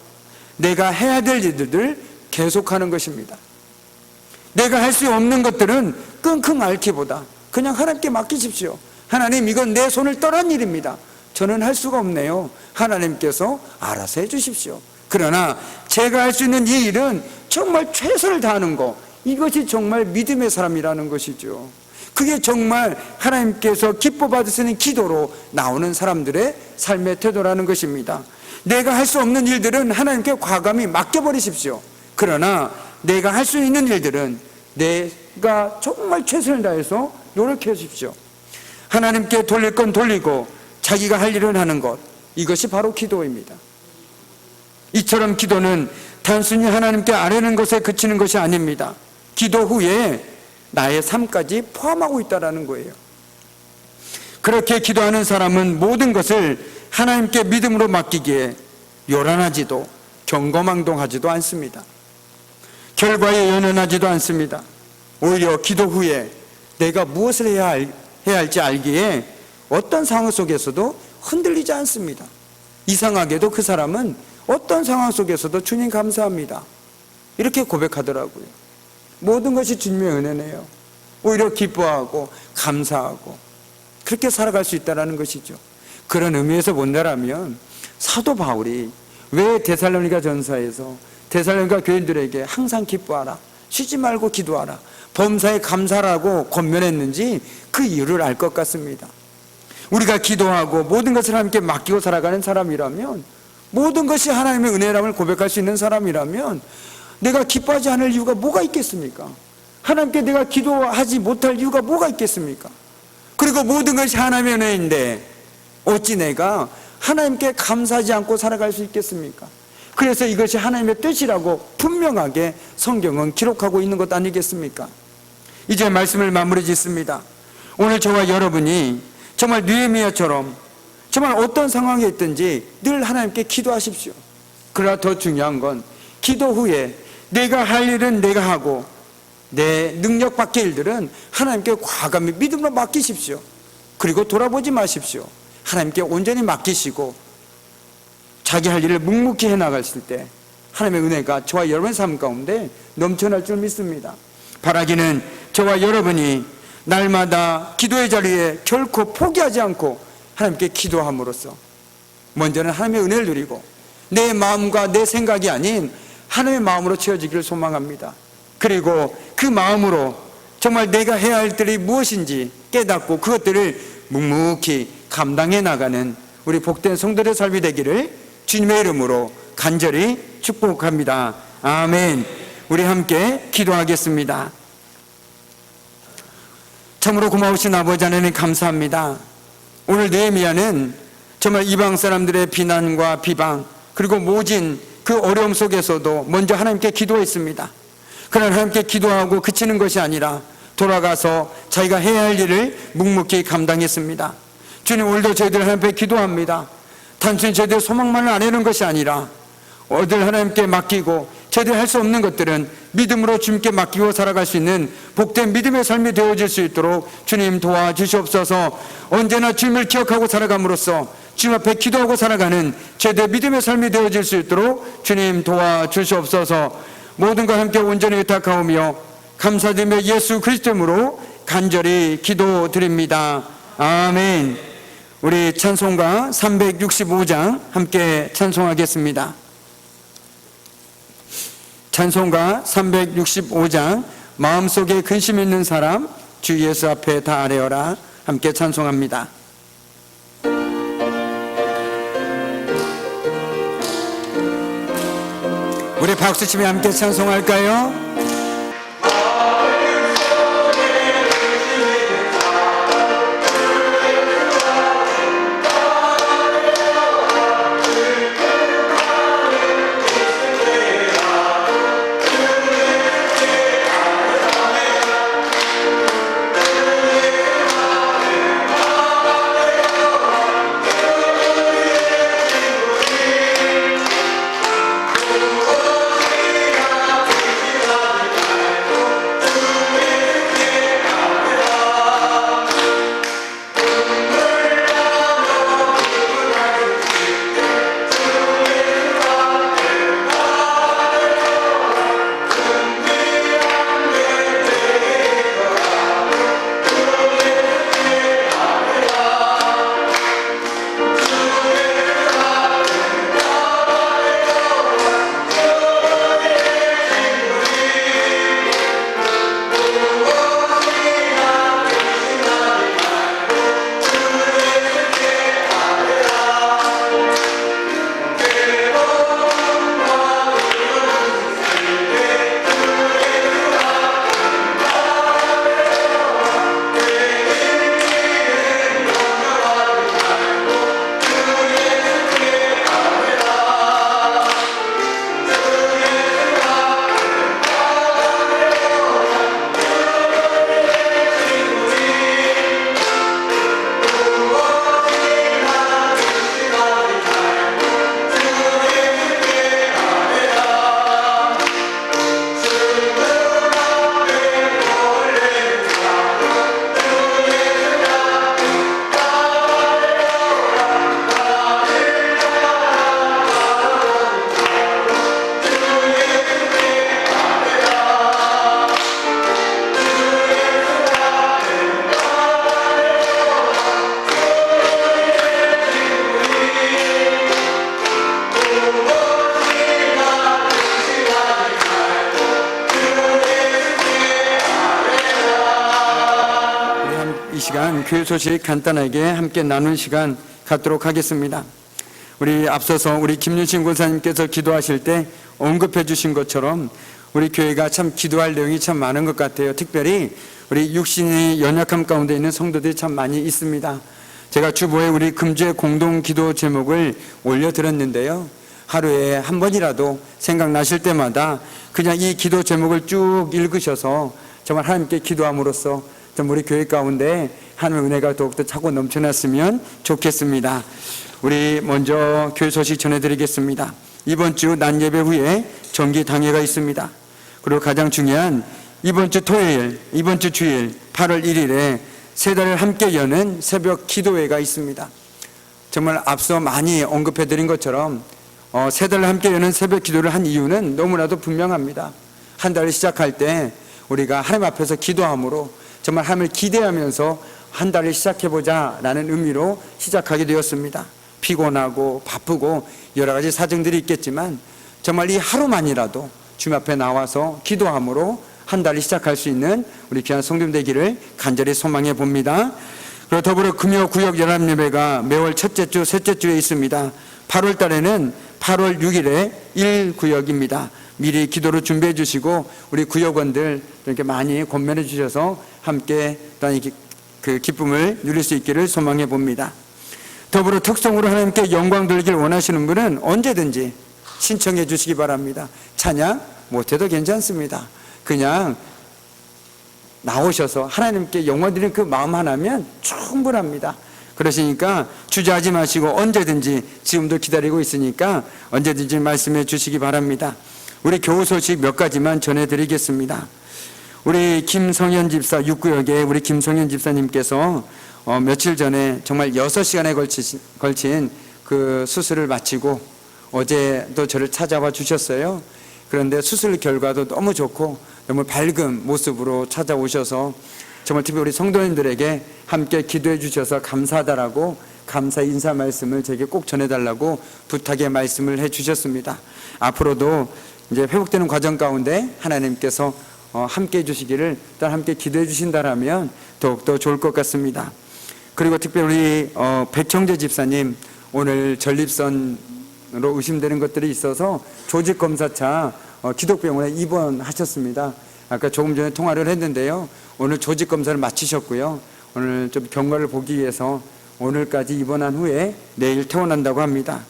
내가 해야 될 일들을 계속하는 것입니다. 내가 할 수 없는 것들은 끙끙 앓기보다 그냥 하나님께 맡기십시오. 하나님, 이건 내 손을 떠난 일입니다. 저는 할 수가 없네요. 하나님께서 알아서 해주십시오. 그러나 제가 할 수 있는 이 일은 정말 최선을 다하는 것, 이것이 정말 믿음의 사람이라는 것이죠. 그게 정말 하나님께서 기뻐 받으시는 기도로 나오는 사람들의 삶의 태도라는 것입니다. 내가 할 수 없는 일들은 하나님께 과감히 맡겨버리십시오. 그러나 내가 할 수 있는 일들은 내가 정말 최선을 다해서 노력해 주십시오. 하나님께 돌릴 건 돌리고 자기가 할 일은 하는 것, 이것이 바로 기도입니다. 이처럼 기도는 단순히 하나님께 아뢰는 것에 그치는 것이 아닙니다. 기도 후에 나의 삶까지 포함하고 있다는 거예요. 그렇게 기도하는 사람은 모든 것을 하나님께 믿음으로 맡기기에 요란하지도 경거망동하지도 않습니다. 결과에 연연하지도 않습니다. 오히려 기도 후에 내가 무엇을 해야 할지 알기에 어떤 상황 속에서도 흔들리지 않습니다. 이상하게도 그 사람은 어떤 상황 속에서도 주님 감사합니다, 이렇게 고백하더라고요. 모든 것이 주님의 은혜네요. 오히려 기뻐하고 감사하고 그렇게 살아갈 수 있다는 것이죠. 그런 의미에서 본다라면 사도 바울이 왜 데살로니가 전서에서 데살로니가 교인들에게 항상 기뻐하라, 쉬지 말고 기도하라, 범사에 감사라고 권면했는지 그 이유를 알 것 같습니다. 우리가 기도하고 모든 것을 하나님께 맡기고 살아가는 사람이라면, 모든 것이 하나님의 은혜람을 고백할 수 있는 사람이라면 내가 기뻐하지 않을 이유가 뭐가 있겠습니까? 하나님께 내가 기도하지 못할 이유가 뭐가 있겠습니까? 그리고 모든 것이 하나님의 은혜인데 어찌 내가 하나님께 감사하지 않고 살아갈 수 있겠습니까? 그래서 이것이 하나님의 뜻이라고 분명하게 성경은 기록하고 있는 것 아니겠습니까? 이제 말씀을 마무리 짓습니다. 오늘 저와 여러분이 정말 느헤미야처럼 정말 어떤 상황에 있든지 늘 하나님께 기도하십시오. 그러나 더 중요한 건 기도 후에 내가 할 일은 내가 하고 내 능력 밖의 일들은 하나님께 과감히 믿음으로 맡기십시오. 그리고 돌아보지 마십시오. 하나님께 온전히 맡기시고 자기 할 일을 묵묵히 해나갔을 때 하나님의 은혜가 저와 여러분의 삶 가운데 넘쳐날 줄 믿습니다. 바라기는 저와 여러분이 날마다 기도의 자리에 결코 포기하지 않고 하나님께 기도함으로써 먼저는 하나님의 은혜를 누리고 내 마음과 내 생각이 아닌 하나님의 마음으로 채워지기를 소망합니다. 그리고 그 마음으로 정말 내가 해야 할 일이 무엇인지 깨닫고 그것들을 묵묵히 감당해 나가는 우리 복된 성도들의 삶이 되기를 주님의 이름으로 간절히 축복합니다. 아멘. 우리 함께 기도하겠습니다. 참으로 고마우신 아버지 하나님 감사합니다. 오늘 느헤미야는 정말 이방 사람들의 비난과 비방 그리고 모진 그 어려움 속에서도 먼저 하나님께 기도했습니다. 그러나 하나님께 기도하고 그치는 것이 아니라 돌아가서 자기가 해야 할 일을 묵묵히 감당했습니다. 주님, 오늘도 저희들 하나님께 기도합니다. 단순히 저희들 소망만을 안 해는 것이 아니라 어딜 하나님께 맡기고 저희들이 할 수 없는 것들은 믿음으로 주님께 맡기고 살아갈 수 있는 복된 믿음의 삶이 되어질 수 있도록 주님 도와주시옵소서. 언제나 주님을 기억하고 살아감으로써 주님 앞에 기도하고 살아가는 저희들의 믿음의 삶이 되어질 수 있도록 주님 도와주시옵소서. 모든 것 함께 온전히 의탁하오며 감사드리며 예수 그리스도로 간절히 기도드립니다. 아멘. 우리 찬송가 365장 함께 찬송하겠습니다. 찬송가 365장 마음속에 근심 있는 사람 주 예수 앞에 다 아뢰어라 함께 찬송합니다. 우리 박수치며 함께 찬송할까요? 시간 교회 소식 간단하게 함께 나눈 시간 갖도록 하겠습니다. 우리 앞서서 우리 김윤신 권사님께서 기도하실 때 언급해 주신 것처럼 우리 교회가 참 기도할 내용이 참 많은 것 같아요. 특별히 우리 육신의 연약함 가운데 있는 성도들이 참 많이 있습니다. 제가 주보에 우리 금주의 공동 기도 제목을 올려드렸는데요. 하루에 한 번이라도 생각나실 때마다 그냥 이 기도 제목을 쭉 읽으셔서 정말 하나님께 기도함으로써 좀 우리 교회 가운데 하나님의 은혜가 더욱더 차고 넘쳐났으면 좋겠습니다. 우리 먼저 교회 소식 전해드리겠습니다. 이번 주 낮 예배 후에 정기 당회가 있습니다. 그리고 가장 중요한 이번 주 토요일, 이번 주 주일 8월 1일에 세 달을 함께 여는 새벽 기도회가 있습니다. 정말 앞서 많이 언급해드린 것처럼 세 달을 함께 여는 새벽 기도를 한 이유는 너무나도 분명합니다. 한 달을 시작할 때 우리가 하나님 앞에서 기도함으로 정말 하나님을 기대하면서 한 달을 시작해보자 라는 의미로 시작하게 되었습니다. 피곤하고 바쁘고 여러 가지 사정들이 있겠지만 정말 이 하루만이라도 주님 앞에 나와서 기도함으로 한 달을 시작할 수 있는 우리 귀한 성도님 되기를 간절히 소망해 봅니다. 그리고 더불어 금요 구역 연합예배가 매월 첫째 주, 셋째 주에 있습니다. 8월 달에는 8월 6일에 1구역입니다. 미리 기도로 준비해 주시고 우리 구역원들 이렇게 많이 권면해 주셔서 함께 그 기쁨을 누릴 수 있기를 소망해 봅니다. 더불어 특성으로 하나님께 영광 돌리길 원하시는 분은 언제든지 신청해 주시기 바랍니다. 찬양 못해도 괜찮습니다. 그냥 나오셔서 하나님께 영광 드리는 그 마음 하나면 충분합니다. 그러시니까 주저하지 마시고 언제든지 지금도 기다리고 있으니까 언제든지 말씀해 주시기 바랍니다. 우리 교우 소식 몇 가지만 전해드리겠습니다. 우리 김성현 집사 6구역에 우리 김성현 집사님께서 며칠 전에 정말 6시간에 걸친 그 수술을 마치고 어제도 저를 찾아와 주셨어요. 그런데 수술 결과도 너무 좋고 너무 밝은 모습으로 찾아오셔서 정말 특히 우리 성도님들에게 함께 기도해 주셔서 감사하다라고 감사 인사 말씀을 제게 꼭 전해달라고 부탁의 말씀을 해 주셨습니다. 앞으로도 이제 회복되는 과정 가운데 하나님께서 함께 해 주시기를 또 함께 기도해 주신다라면 더욱더 좋을 것 같습니다. 그리고 특별히 우리 백형재 집사님 오늘 전립선으로 의심되는 것들이 있어서 조직검사차 기독병원에 입원하셨습니다. 아까 조금 전에 통화를 했는데요. 오늘 조직검사를 마치셨고요. 오늘 좀 경과를 보기 위해서 오늘까지 입원한 후에 내일 퇴원한다고 합니다.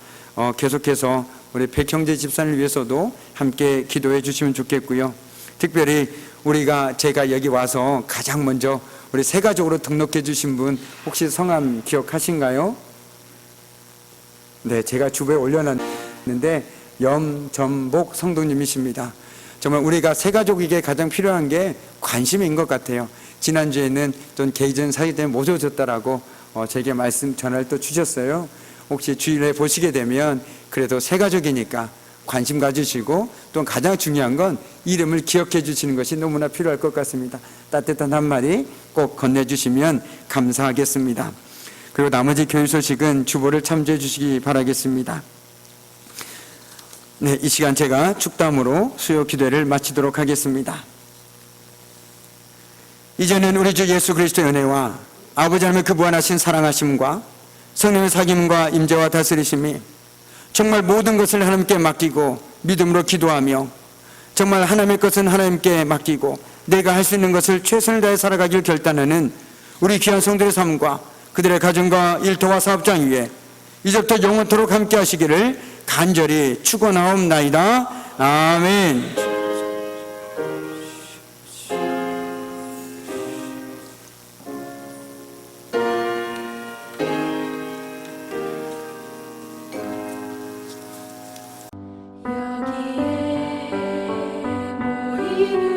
계속해서 우리 백형재 집사님을 위해서도 함께 기도해 주시면 좋겠고요. 특별히 제가 여기 와서 가장 먼저 우리 세가족으로 등록해 주신 분 혹시 성함 기억하신가요? 네, 제가 주부에 올려놨는데 염전복 성도님이십니다. 정말 우리가 세가족에게 가장 필요한 게 관심인 것 같아요. 지난주에는 좀 개인적인 사기 때문에 못 오셨다라고 제게 말씀 전화를 또 주셨어요. 혹시 주일에 보시게 되면 그래도 세가족이니까 관심 가지시고 또 가장 중요한 건 이름을 기억해 주시는 것이 너무나 필요할 것 같습니다. 따뜻한 한마디 꼭 건네주시면 감사하겠습니다. 그리고 나머지 교회 소식은 주보를 참조해 주시기 바라겠습니다. 네, 이 시간 제가 축담으로 수요 기도를 마치도록 하겠습니다. 이제는 우리 주 예수 그리스도의 은혜와 아버지 하나님의 그 무한하신 사랑하심과 성령의 사귐과 임재와 다스리심이 정말 모든 것을 하나님께 맡기고 믿음으로 기도하며 정말 하나님의 것은 하나님께 맡기고 내가 할 수 있는 것을 최선을 다해 살아가길 결단하는 우리 귀한 성도의 삶과 그들의 가정과 일터와 사업장 위에 이제부터 영원토록 함께 하시기를 간절히 축원하옵나이다. 아멘. 여기에 모이는